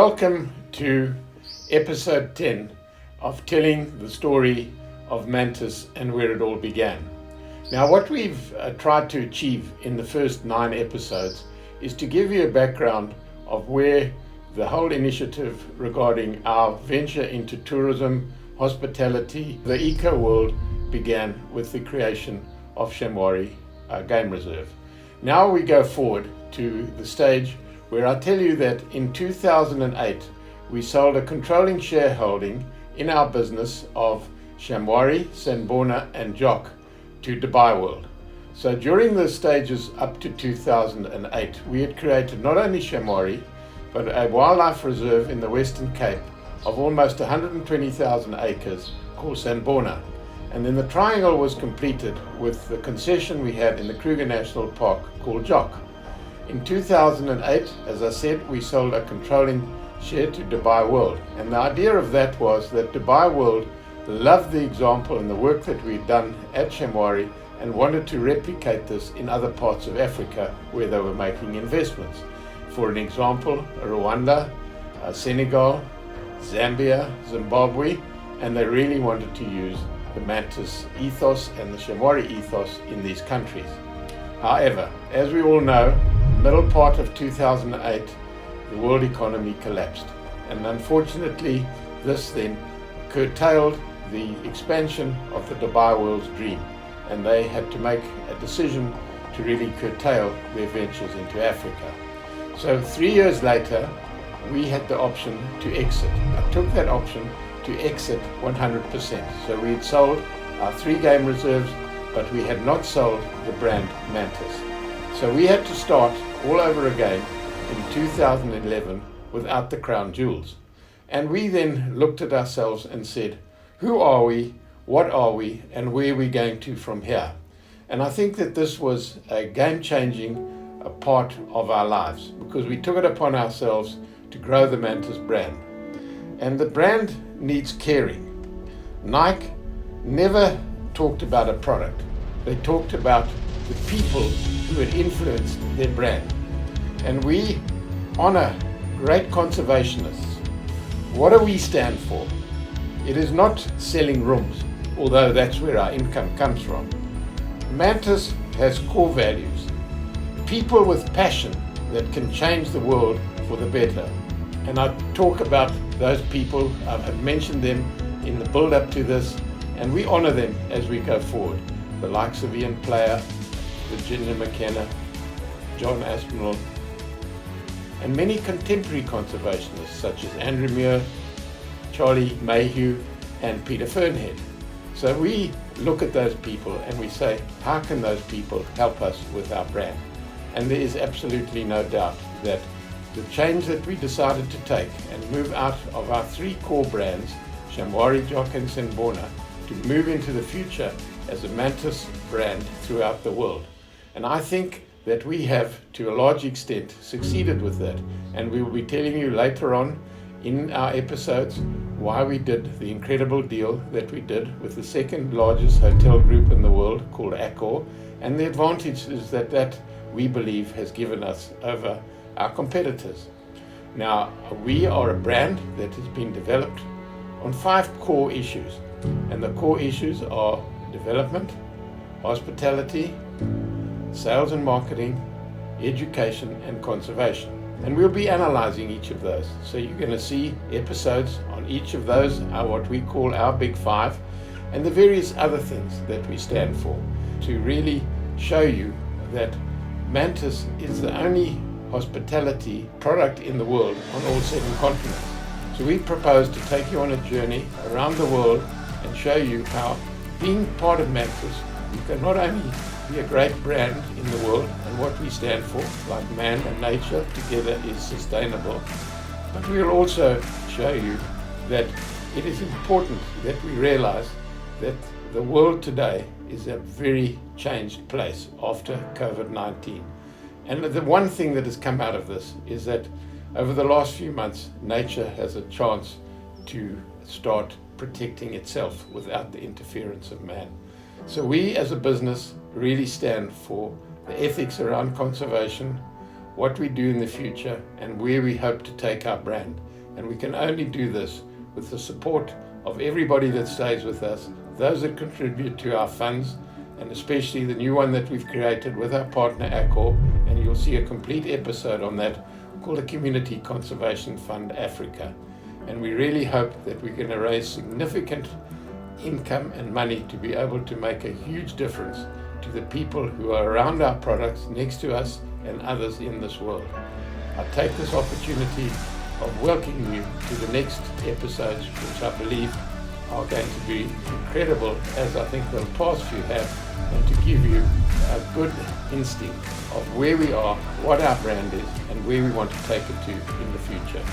welcome to episode 10 of telling the story of Mantis and where it all began. Now, what we've tried to achieve in the first 9 episodes is to give you a background of where the whole initiative regarding our venture into tourism, hospitality, the eco world began with the creation of Shamwari Game Reserve. Now we go forward to the stage where I tell you that in 2008 we sold a controlling shareholding in our business of Shamwari, Sanborna and Jock to Dubai World. So during the stages up to 2008 we had created not only Shamwari but a wildlife reserve in the Western Cape of almost 120,000 acres called Sanborna. And then the triangle was completed with the concession we had in the Kruger National Park called Jock. In 2008, as I said, we sold a controlling share to Dubai World. And the idea of that was that Dubai World loved the example and the work that we'd done at Shamwari and wanted to replicate this in other parts of Africa where they were making investments. For an example, Rwanda, Senegal, Zambia, Zimbabwe, and they really wanted to use the Mantis ethos and the Shamwari ethos in these countries. However, as we all know, middle part of 2008, the world economy collapsed. And unfortunately, this then curtailed the expansion of the Dubai World's dream. And they had to make a decision to really curtail their ventures into Africa. So 3 years later, we had the option to exit. I took that option to exit 100%. So we had sold our 3 game reserves, but we had not sold the brand Mantis. So we had to start all over again in 2011 without the crown jewels. And we then looked at ourselves and said, who are we, what are we, and where are we going to from here? And I think that this was a game-changing part of our lives because we took it upon ourselves to grow the Mantis brand. And the brand needs caring. Nike never talked about a product. They talked about the people who had influenced their brand. And we honor great conservationists. What do we stand for? It is not selling rooms, although that's where our income comes from. Mantis has core values. People with passion that can change the world for the better. And I talk about those people, I've mentioned them in the build-up to this, and we honor them as we go forward. The likes of Ian Player, Virginia McKenna, John Aspinall, and many contemporary conservationists such as Andrew Muir, Charlie Mayhew, and Peter Fernhead. So we look at those people and we say, how can those people help us with our brand? And there is absolutely no doubt that the change that we decided to take and move out of our 3 core brands, Shamwari, Jock and Sanborna, to move into the future as a Mantis brand throughout the world. And I think that we have, to a large extent, succeeded with that. And we will be telling you later on in our episodes why we did the incredible deal that we did with the 2nd largest hotel group in the world called Accor, and the advantages that we believe has given us over our competitors. Now, we are a brand that has been developed on 5 core issues, and the core issues are development, hospitality, sales and marketing, education and conservation. And we'll be analyzing each of those. So you're going to see episodes on each of those, what we call our big 5, and the various other things that we stand for, to really show you that Mantis is the only hospitality product in the world on all 7 continents. So we propose to take you on a journey around the world and show you how being part of Mantis, you can not only be a great brand in the world and what we stand for, like man and nature together is sustainable, but we'll also show you that it is important that we realize that the world today is a very changed place after COVID-19. And the one thing that has come out of this is that over the last few months, nature has a chance to start protecting itself without the interference of man. So we as a business really stand for the ethics around conservation, what we do in the future, and where we hope to take our brand. And we can only do this with the support of everybody that stays with us, those that contribute to our funds, and especially the new one that we've created with our partner Accor, and you'll see a complete episode on that called the Community Conservation Fund Africa. And we really hope that we're going to raise significant income and money to be able to make a huge difference to the people who are around our products, next to us, and others in this world. I take this opportunity of welcoming you to the next episodes, which I believe are going to be incredible, as I think the past few have, and to give you a good instinct of where we are, what our brand is, and where we want to take it to in the future.